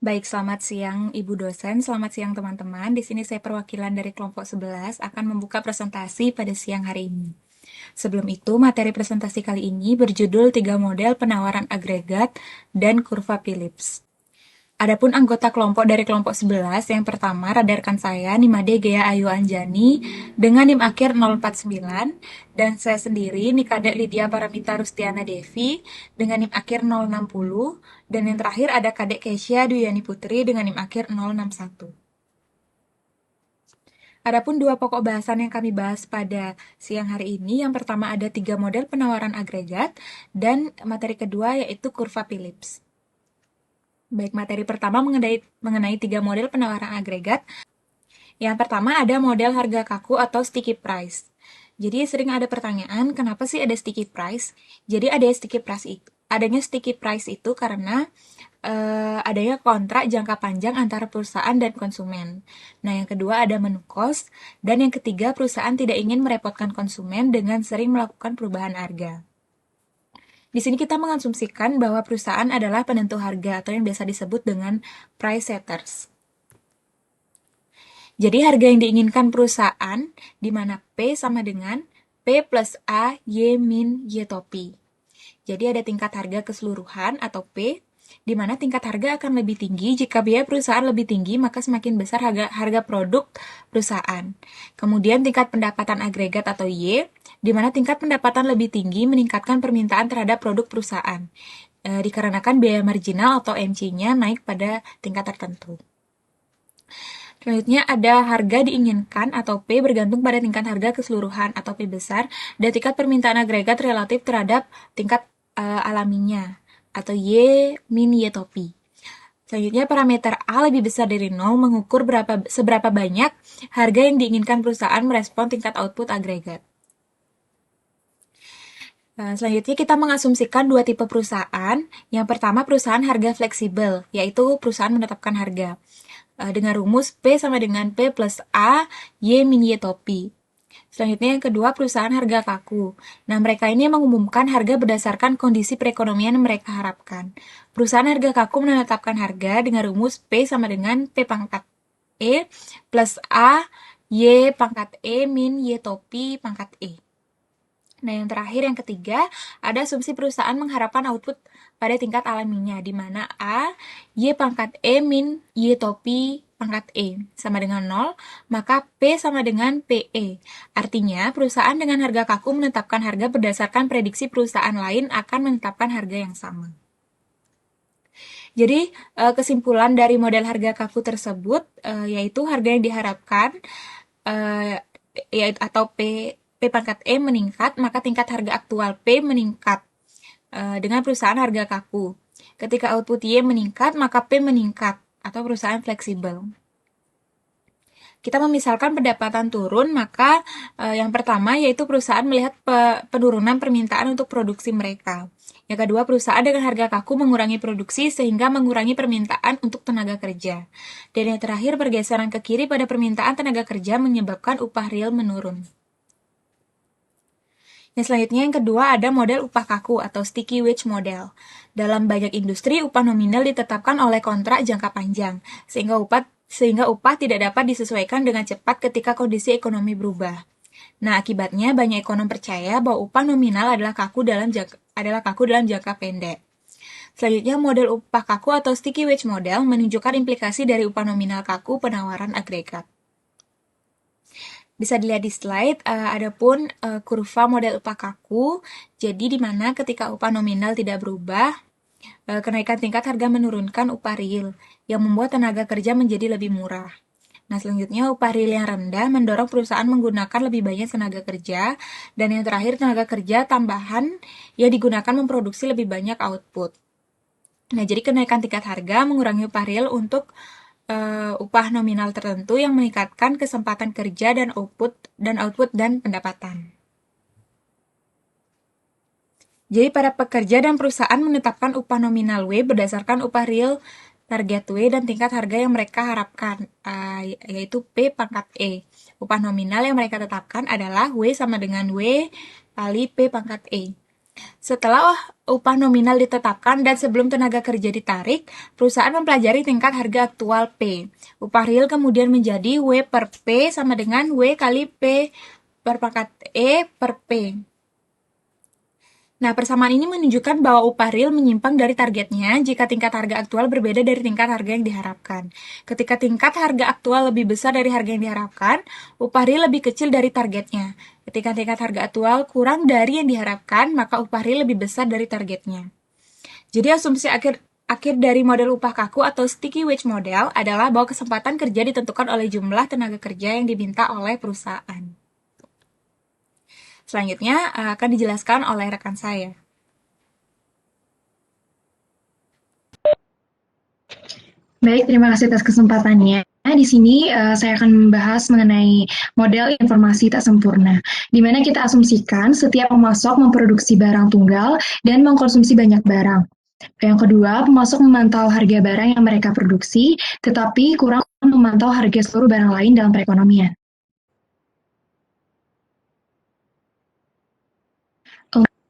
Baik, selamat siang Ibu dosen, selamat siang teman-teman. Di sini saya perwakilan dari kelompok 11 akan membuka presentasi pada siang hari ini. Sebelum itu, materi presentasi kali ini berjudul 3 model penawaran agregat dan kurva Phillips. Adapun anggota kelompok dari kelompok 11, yang pertama radarkan saya Nimade Gea Ayu Anjani dengan NIM akhir 049 dan saya sendiri Nikade Lydia Paramita Rustiana Devi dengan NIM akhir 060 dan yang terakhir ada Kadek Kesya Duyani Putri dengan NIM akhir 061. Adapun dua pokok bahasan yang kami bahas pada siang hari ini, yang pertama ada 3 model penawaran agregat dan materi kedua yaitu kurva Phillips. Baik, materi pertama mengenai 3 model penawaran agregat. Yang pertama ada model harga kaku atau sticky price. Jadi sering ada pertanyaan, kenapa sih ada sticky price? Jadi adanya sticky price itu karena adanya kontrak jangka panjang antara perusahaan dan konsumen. Nah, yang kedua ada menu cost, dan yang ketiga perusahaan tidak ingin merepotkan konsumen dengan sering melakukan perubahan harga. Di sini kita mengasumsikan bahwa perusahaan adalah penentu harga atau yang biasa disebut dengan price setters. Jadi harga yang diinginkan perusahaan di mana P sama dengan P plus A Y min Y topi. Jadi ada tingkat harga keseluruhan atau P, di mana tingkat harga akan lebih tinggi. Jika biaya perusahaan lebih tinggi, maka semakin besar harga produk perusahaan. Kemudian tingkat pendapatan agregat atau Y, di mana tingkat pendapatan lebih tinggi meningkatkan permintaan terhadap produk perusahaan. Dikarenakan biaya marginal atau MC-nya naik pada tingkat tertentu. Selanjutnya ada harga diinginkan atau P bergantung pada tingkat harga keseluruhan atau P besar dan tingkat permintaan agregat relatif terhadap tingkat alaminya atau Y min Y topi. Selanjutnya parameter A lebih besar dari 0 mengukur seberapa banyak harga yang diinginkan perusahaan merespon tingkat output agregat. Selanjutnya kita mengasumsikan dua tipe perusahaan. Yang pertama perusahaan harga fleksibel, yaitu perusahaan menetapkan harga dengan rumus P sama dengan P plus A Y min Y topi. Selanjutnya yang kedua perusahaan harga kaku. Nah, mereka ini mengumumkan harga berdasarkan kondisi perekonomian yang mereka harapkan. Perusahaan harga kaku menetapkan harga dengan rumus P sama dengan P pangkat E plus A Y pangkat E min Y topi pangkat E. Nah, yang terakhir, yang ketiga, ada asumsi perusahaan mengharapkan output pada tingkat alaminya, di mana A, Y pangkat E min Y topi pangkat E sama dengan 0, maka P sama dengan PE. Artinya, perusahaan dengan harga kaku menetapkan harga berdasarkan prediksi perusahaan lain akan menetapkan harga yang sama. Jadi, kesimpulan dari model harga kaku tersebut, yaitu harga yang diharapkan yaitu atau P pangkat E meningkat, maka tingkat harga aktual P meningkat dengan perusahaan harga kaku. Ketika output Y meningkat, maka P meningkat atau perusahaan fleksibel. Kita memisalkan pendapatan turun, maka yang pertama yaitu perusahaan melihat penurunan permintaan untuk produksi mereka. Yang kedua, perusahaan dengan harga kaku mengurangi produksi sehingga mengurangi permintaan untuk tenaga kerja. Dan yang terakhir, pergeseran ke kiri pada permintaan tenaga kerja menyebabkan upah real menurun. Yang selanjutnya yang kedua ada model upah kaku atau sticky wage model. Dalam banyak industri, upah nominal ditetapkan oleh kontrak jangka panjang, sehingga upah tidak dapat disesuaikan dengan cepat ketika kondisi ekonomi berubah. Nah, akibatnya banyak ekonom percaya bahwa upah nominal adalah kaku dalam jangka pendek. Selanjutnya, model upah kaku atau sticky wage model menunjukkan implikasi dari upah nominal kaku penawaran agregat. Bisa dilihat di slide, adapun kurva model upah kaku, jadi di mana ketika upah nominal tidak berubah, kenaikan tingkat harga menurunkan upah real, yang membuat tenaga kerja menjadi lebih murah. Nah, selanjutnya upah real yang rendah mendorong perusahaan menggunakan lebih banyak tenaga kerja, dan yang terakhir tenaga kerja tambahan yang digunakan memproduksi lebih banyak output. Nah, jadi kenaikan tingkat harga mengurangi upah real untuk upah nominal tertentu yang meningkatkan kesempatan kerja dan output dan pendapatan. Jadi para pekerja dan perusahaan menetapkan upah nominal W berdasarkan upah real target W dan tingkat harga yang mereka harapkan, yaitu P pangkat E. Upah nominal yang mereka tetapkan adalah W sama dengan W kali P pangkat E. Setelah upah nominal ditetapkan dan sebelum tenaga kerja ditarik, perusahaan mempelajari tingkat harga aktual P. Upah real kemudian menjadi W per P sama dengan W kali P per pangkat E per P. Nah, persamaan ini menunjukkan bahwa upah real menyimpang dari targetnya jika tingkat harga aktual berbeda dari tingkat harga yang diharapkan. Ketika tingkat harga aktual lebih besar dari harga yang diharapkan, upah real lebih kecil dari targetnya. Ketika tingkat harga aktual kurang dari yang diharapkan, maka upah real lebih besar dari targetnya. Jadi asumsi akhir dari model upah kaku atau sticky wage model adalah bahwa kesempatan kerja ditentukan oleh jumlah tenaga kerja yang diminta oleh perusahaan. Selanjutnya akan dijelaskan oleh rekan saya. Baik, terima kasih atas kesempatannya. Di sini saya akan membahas mengenai model informasi tak sempurna, di mana kita asumsikan setiap pemasok memproduksi barang tunggal dan mengkonsumsi banyak barang. Yang kedua, pemasok memantau harga barang yang mereka produksi, tetapi kurang memantau harga seluruh barang lain dalam perekonomian.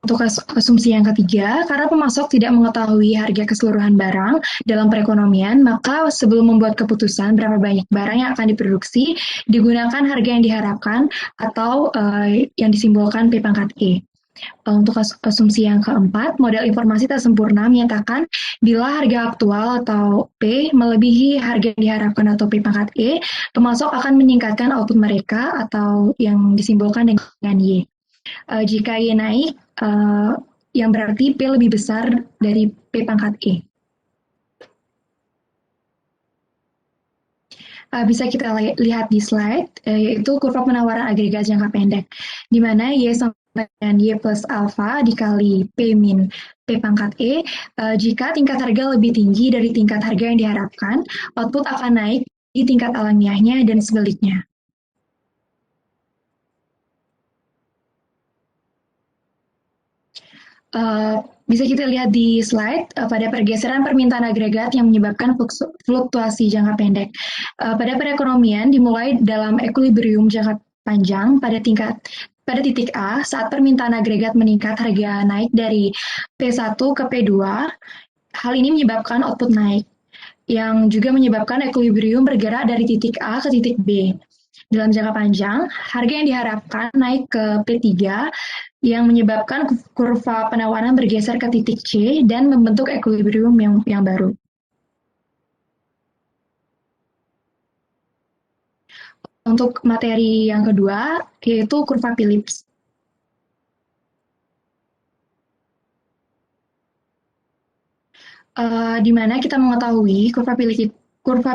Untuk asumsi yang ketiga, karena pemasok tidak mengetahui harga keseluruhan barang dalam perekonomian, maka sebelum membuat keputusan berapa banyak barang yang akan diproduksi, digunakan harga yang diharapkan atau yang disimbolkan P pangkat E. Untuk asumsi yang keempat, model informasi tak sempurna menyatakan bila harga aktual atau P melebihi harga yang diharapkan atau P pangkat E, pemasok akan meningkatkan output mereka atau yang disimbolkan dengan Y. Jika Y naik, yang berarti P lebih besar dari P pangkat E. Bisa kita lihat di slide, yaitu kurva penawaran agregat jangka pendek, di mana Y sama dengan Y plus alpha dikali P min P pangkat E. Jika tingkat harga lebih tinggi dari tingkat harga yang diharapkan, output akan naik di tingkat alamiahnya dan sebaliknya. Bisa kita lihat di slide pada pergeseran permintaan agregat yang menyebabkan fluktuasi jangka pendek. Pada perekonomian dimulai dalam equilibrium jangka panjang pada titik A saat permintaan agregat meningkat harga naik dari P1 ke P2. Hal ini menyebabkan output naik yang juga menyebabkan equilibrium bergerak dari titik A ke titik B. Dalam jangka panjang, harga yang diharapkan naik ke P3 yang menyebabkan kurva penawaran bergeser ke titik C dan membentuk equilibrium yang baru. Untuk materi yang kedua, yaitu kurva Phillips. Di mana kita mengetahui kurva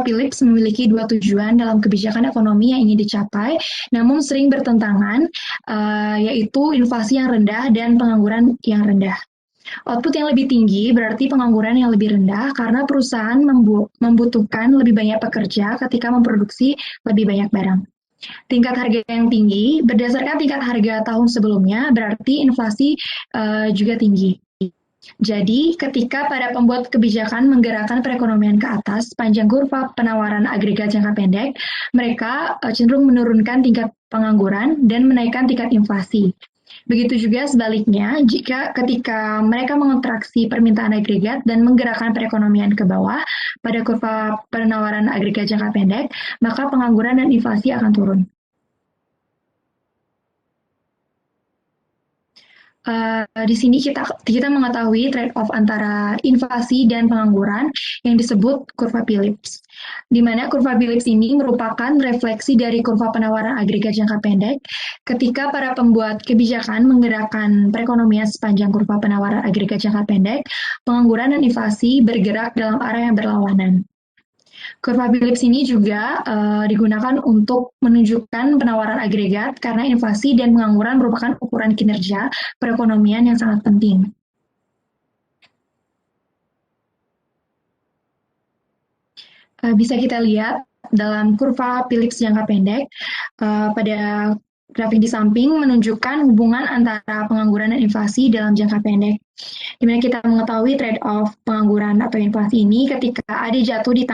Phillips memiliki dua tujuan dalam kebijakan ekonomi yang ingin dicapai, namun sering bertentangan, yaitu inflasi yang rendah dan pengangguran yang rendah. Output yang lebih tinggi berarti pengangguran yang lebih rendah karena perusahaan membutuhkan lebih banyak pekerja ketika memproduksi lebih banyak barang. Tingkat harga yang tinggi berdasarkan tingkat harga tahun sebelumnya berarti inflasi juga tinggi. Jadi, ketika para pembuat kebijakan menggerakkan perekonomian ke atas sepanjang kurva penawaran agregat jangka pendek, mereka cenderung menurunkan tingkat pengangguran dan menaikkan tingkat inflasi. Begitu juga sebaliknya, jika ketika mereka mengontraksi permintaan agregat dan menggerakkan perekonomian ke bawah pada kurva penawaran agregat jangka pendek, maka pengangguran dan inflasi akan turun. Di sini kita mengetahui trade-off antara inflasi dan pengangguran yang disebut kurva Phillips, di mana kurva Phillips ini merupakan refleksi dari kurva penawaran agregat jangka pendek ketika para pembuat kebijakan menggerakkan perekonomian sepanjang kurva penawaran agregat jangka pendek, pengangguran dan inflasi bergerak dalam arah yang berlawanan. Kurva Phillips ini juga digunakan untuk menunjukkan penawaran agregat karena inflasi dan pengangguran merupakan ukuran kinerja perekonomian yang sangat penting. Bisa kita lihat dalam kurva Phillips jangka pendek, pada grafik di samping menunjukkan hubungan antara pengangguran dan inflasi dalam jangka pendek. Di mana kita mengetahui trade-off pengangguran atau inflasi ini ketika AD jatuh di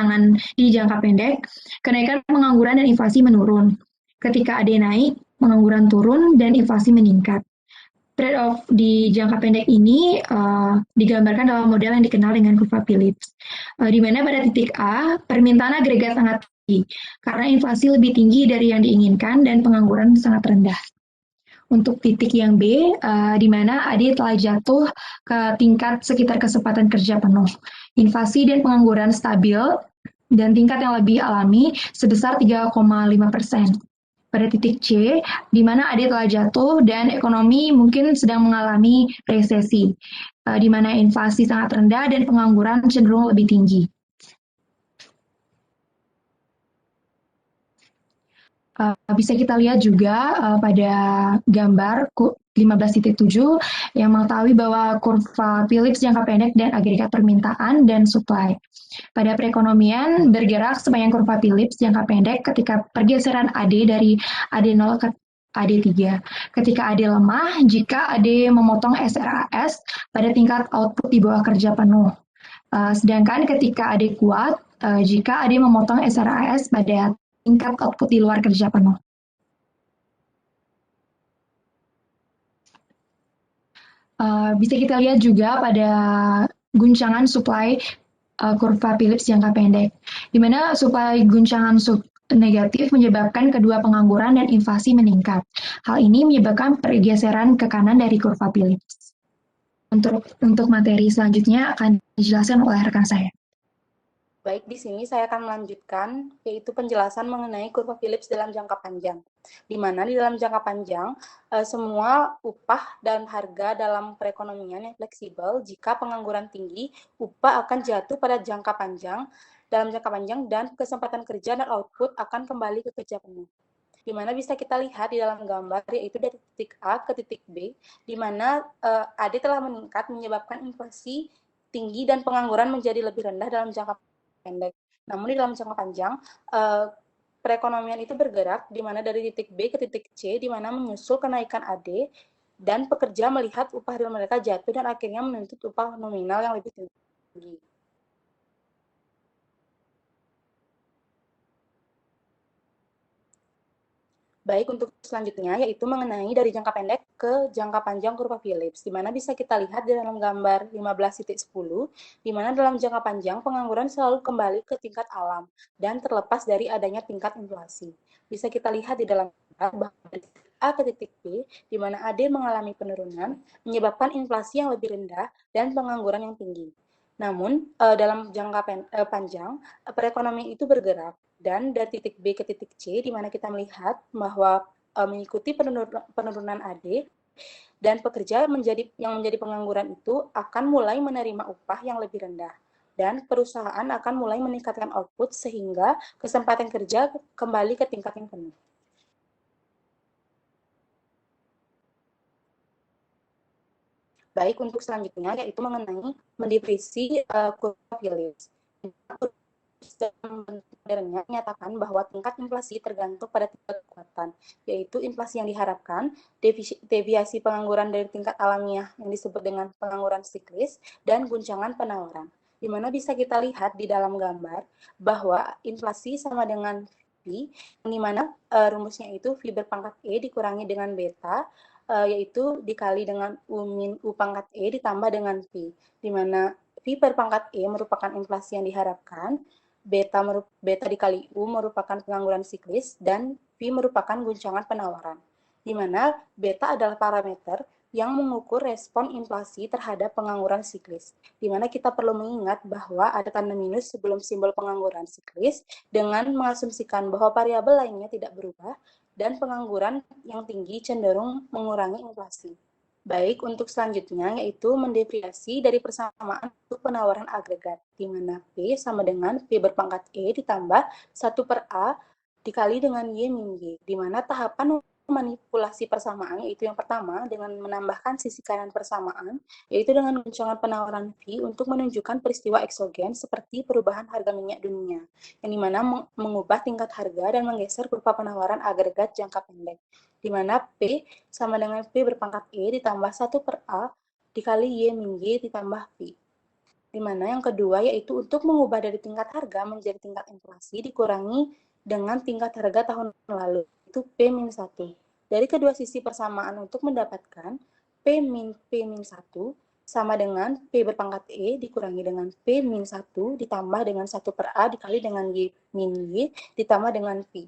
jangka pendek, kenaikan pengangguran dan inflasi menurun. Ketika AD naik, pengangguran turun dan inflasi meningkat. Trade-off di jangka pendek ini digambarkan dalam model yang dikenal dengan kurva Phillips, di mana pada titik A permintaan agregat sangat tinggi karena inflasi lebih tinggi dari yang diinginkan dan pengangguran sangat rendah. Untuk titik yang B, di mana AD telah jatuh ke tingkat sekitar kesempatan kerja penuh. Inflasi dan pengangguran stabil dan tingkat yang lebih alami sebesar 3,5%. Pada titik C, di mana AD telah jatuh dan ekonomi mungkin sedang mengalami resesi, di mana inflasi sangat rendah dan pengangguran cenderung lebih tinggi. Bisa kita lihat juga pada gambar 15.7 yang mengetahui bahwa kurva Phillips jangka pendek dan agregat permintaan dan supply. Pada perekonomian bergerak sepanjang kurva Phillips jangka pendek ketika pergeseran AD dari AD0 ke AD3. Ketika AD lemah, jika AD memotong SRAS pada tingkat output di bawah kerja penuh. Sedangkan ketika AD kuat, jika AD memotong SRAS pada tingkat output di luar kerja penuh. Bisa kita lihat juga pada guncangan supply kurva Phillips jangka pendek, di mana supply guncangan negatif menyebabkan kedua pengangguran dan inflasi meningkat. Hal ini menyebabkan pergeseran ke kanan dari kurva Phillips. Untuk materi selanjutnya akan dijelaskan oleh rekan saya. Baik, di sini saya akan melanjutkan, yaitu penjelasan mengenai kurva Phillips dalam jangka panjang. Di mana di dalam jangka panjang, semua upah dan harga dalam perekonomian yang fleksibel, jika pengangguran tinggi, upah akan jatuh pada jangka panjang, dalam jangka panjang, dan kesempatan kerja dan output akan kembali ke kerja penuh. Di mana bisa kita lihat di dalam gambar, yaitu dari titik A ke titik B, di mana AD telah meningkat menyebabkan inflasi tinggi dan pengangguran menjadi lebih rendah dalam jangka pendek. Namun di dalam jangka panjang, perekonomian itu bergerak di mana dari titik B ke titik C, di mana menyusul kenaikan AD dan pekerja melihat upah real mereka jatuh dan akhirnya menuntut upah nominal yang lebih tinggi. Baik, untuk selanjutnya yaitu mengenai dari jangka pendek ke jangka panjang kurva Phillips, di mana bisa kita lihat di dalam gambar 15.10, di mana dalam jangka panjang pengangguran selalu kembali ke tingkat alam dan terlepas dari adanya tingkat inflasi. Bisa kita lihat di dalam gambar bahwa dari titik A ke titik B, di mana AD mengalami penurunan, menyebabkan inflasi yang lebih rendah dan pengangguran yang tinggi. Namun, dalam jangka panjang, perekonomian itu bergerak dan dari titik B ke titik C, di mana kita melihat bahwa mengikuti penurunan AD dan pekerja yang menjadi pengangguran itu akan mulai menerima upah yang lebih rendah dan perusahaan akan mulai meningkatkan output sehingga kesempatan kerja kembali ke tingkat yang penuh. Baik, untuk selanjutnya yaitu mengenai mendefinisi kurva Phillips. Modernnya menyatakan bahwa tingkat inflasi tergantung pada tingkat kekuatan, yaitu inflasi yang diharapkan, deviasi pengangguran dari tingkat alamiah yang disebut dengan pengangguran siklis, dan guncangan penawaran. Di mana bisa kita lihat di dalam gambar bahwa inflasi sama dengan V, di mana rumusnya itu V berpangkat E dikurangi dengan beta, yaitu dikali dengan U min U pangkat E ditambah dengan V, di mana V berpangkat E merupakan inflasi yang diharapkan, beta dikali U merupakan pengangguran siklis, dan V merupakan guncangan penawaran, di mana beta adalah parameter yang mengukur respon inflasi terhadap pengangguran siklis, di mana kita perlu mengingat bahwa ada tanda minus sebelum simbol pengangguran siklis dengan mengasumsikan bahwa variabel lainnya tidak berubah dan pengangguran yang tinggi cenderung mengurangi inflasi. Baik, untuk selanjutnya yaitu mendeviasi dari persamaan untuk penawaran agregat, di mana P sama dengan P berpangkat E ditambah 1 per A dikali dengan Y min Y, di mana tahapan manipulasi persamaan yaitu yang pertama dengan menambahkan sisi kanan persamaan, yaitu dengan guncangan penawaran V untuk menunjukkan peristiwa eksogen seperti perubahan harga minyak dunia, yang dimana mengubah tingkat harga dan menggeser kurva penawaran agregat jangka pendek, di mana P sama dengan P berpangkat E ditambah 1 per A dikali Y min Y ditambah V. Di mana yang kedua yaitu untuk mengubah dari tingkat harga menjadi tingkat inflasi dikurangi dengan tingkat harga tahun lalu, itu P-1. Dari kedua sisi persamaan untuk mendapatkan P-1 sama dengan P berpangkat E dikurangi dengan P-1 ditambah dengan 1 per A dikali dengan Y ditambah dengan P.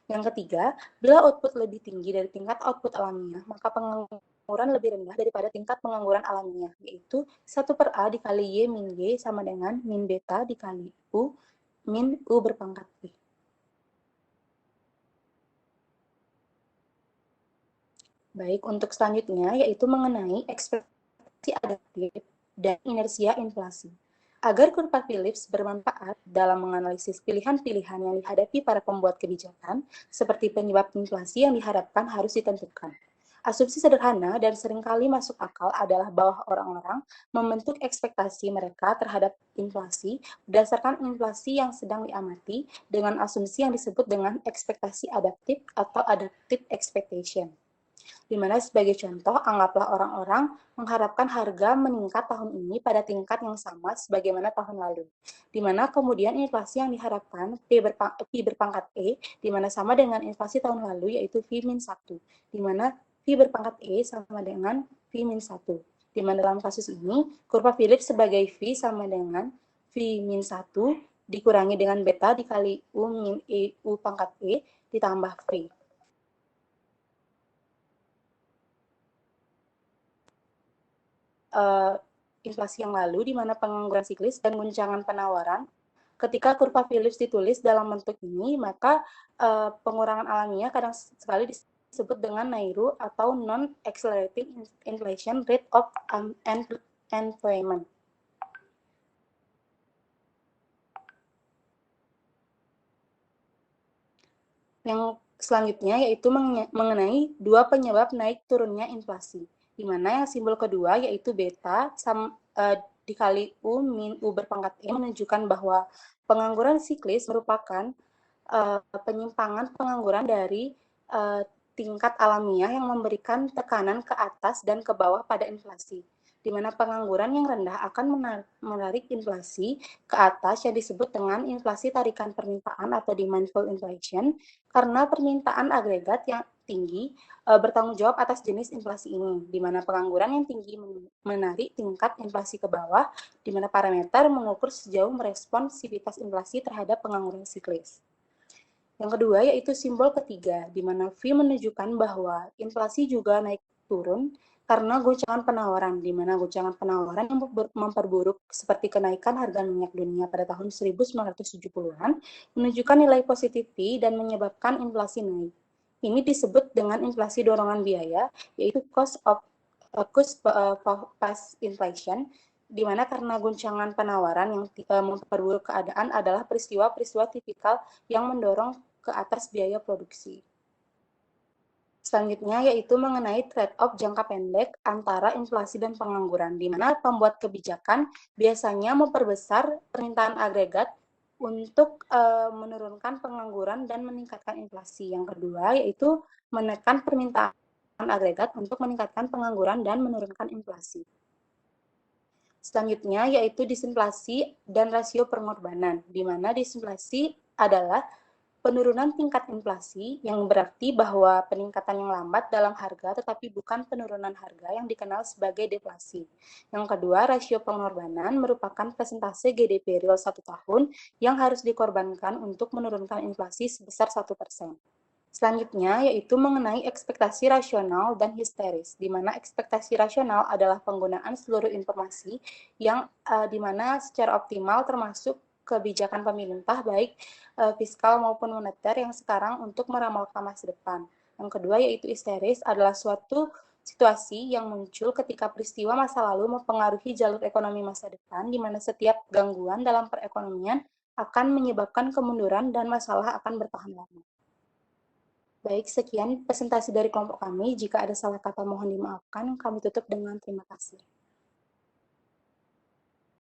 Yang ketiga, bila output lebih tinggi dari tingkat output alamiah, maka pengangguran lebih rendah daripada tingkat pengangguran alamiah, yaitu 1 per A dikali Y min Y sama dengan min beta dikali U min U berpangkat P. Baik, untuk selanjutnya yaitu mengenai ekspektasi adaptif dan inersia inflasi. Agar kurva Phillips bermanfaat dalam menganalisis pilihan-pilihan yang dihadapi para pembuat kebijakan, seperti penyebab inflasi yang diharapkan harus ditentukan. Asumsi sederhana dan seringkali masuk akal adalah bahwa orang-orang membentuk ekspektasi mereka terhadap inflasi berdasarkan inflasi yang sedang diamati dengan asumsi yang disebut dengan ekspektasi adaptif atau adaptive expectation. Di mana sebagai contoh, anggaplah orang-orang mengharapkan harga meningkat tahun ini pada tingkat yang sama sebagaimana tahun lalu. Di mana kemudian inflasi yang diharapkan P berpangkat E, di mana sama dengan inflasi tahun lalu yaitu V-1, di mana V berpangkat E sama dengan V-1. Di mana dalam kasus ini, kurva Phillips sebagai V sama dengan V-1 dikurangi dengan beta dikali U min E U pangkat E ditambah V. Inflasi yang lalu, di mana pengangguran siklis dan guncangan penawaran. Ketika kurva Phillips ditulis dalam bentuk ini, maka pengurangan alamiah kadang sekali disebut dengan NAIRU atau Non-Accelerating Inflation Rate of Employment. Yang selanjutnya yaitu mengenai dua penyebab naik turunnya inflasi, di mana yang simbol kedua yaitu beta dikali U min U berpangkat E menunjukkan bahwa pengangguran siklis merupakan penyimpangan pengangguran dari tingkat alamiah yang memberikan tekanan ke atas dan ke bawah pada inflasi, di mana pengangguran yang rendah akan menarik inflasi ke atas yang disebut dengan inflasi tarikan permintaan atau demand pull inflation, karena permintaan agregat yang tinggi bertanggung jawab atas jenis inflasi ini, di mana pengangguran yang tinggi menarik tingkat inflasi ke bawah, di mana parameter mengukur sejauh meresponsivitas inflasi terhadap pengangguran siklis. Yang kedua yaitu simbol ketiga, di mana V menunjukkan bahwa inflasi juga naik turun karena goncangan penawaran, di mana goncangan penawaran yang memperburuk seperti kenaikan harga minyak dunia pada tahun 1970-an menunjukkan nilai positif V dan menyebabkan inflasi naik. Ini disebut dengan inflasi dorongan biaya, yaitu cost plus inflation, di mana karena guncangan penawaran yang memperburuk keadaan adalah peristiwa-peristiwa tipikal yang mendorong ke atas biaya produksi. Selanjutnya yaitu mengenai trade-off jangka pendek antara inflasi dan pengangguran, di mana pembuat kebijakan biasanya memperbesar permintaan agregat untuk menurunkan pengangguran dan meningkatkan inflasi. Yang kedua yaitu menekan permintaan agregat untuk meningkatkan pengangguran dan menurunkan inflasi. Selanjutnya yaitu disinflasi dan rasio pengorbanan, di mana disinflasi adalah penurunan tingkat inflasi yang berarti bahwa peningkatan yang lambat dalam harga tetapi bukan penurunan harga yang dikenal sebagai deflasi. Yang kedua, rasio pengorbanan merupakan persentase GDP real 1 tahun yang harus dikorbankan untuk menurunkan inflasi sebesar 1%. Selanjutnya yaitu mengenai ekspektasi rasional dan histeris, di mana ekspektasi rasional adalah penggunaan seluruh informasi yang di mana secara optimal termasuk kebijakan pemerintah baik fiskal maupun moneter yang sekarang untuk meramalkan masa depan. Yang kedua yaitu histeris adalah suatu situasi yang muncul ketika peristiwa masa lalu mempengaruhi jalur ekonomi masa depan, di mana setiap gangguan dalam perekonomian akan menyebabkan kemunduran dan masalah akan bertahan lama. Baik, sekian presentasi dari kelompok kami. Jika ada salah kata mohon dimaafkan. Kami tutup dengan terima kasih.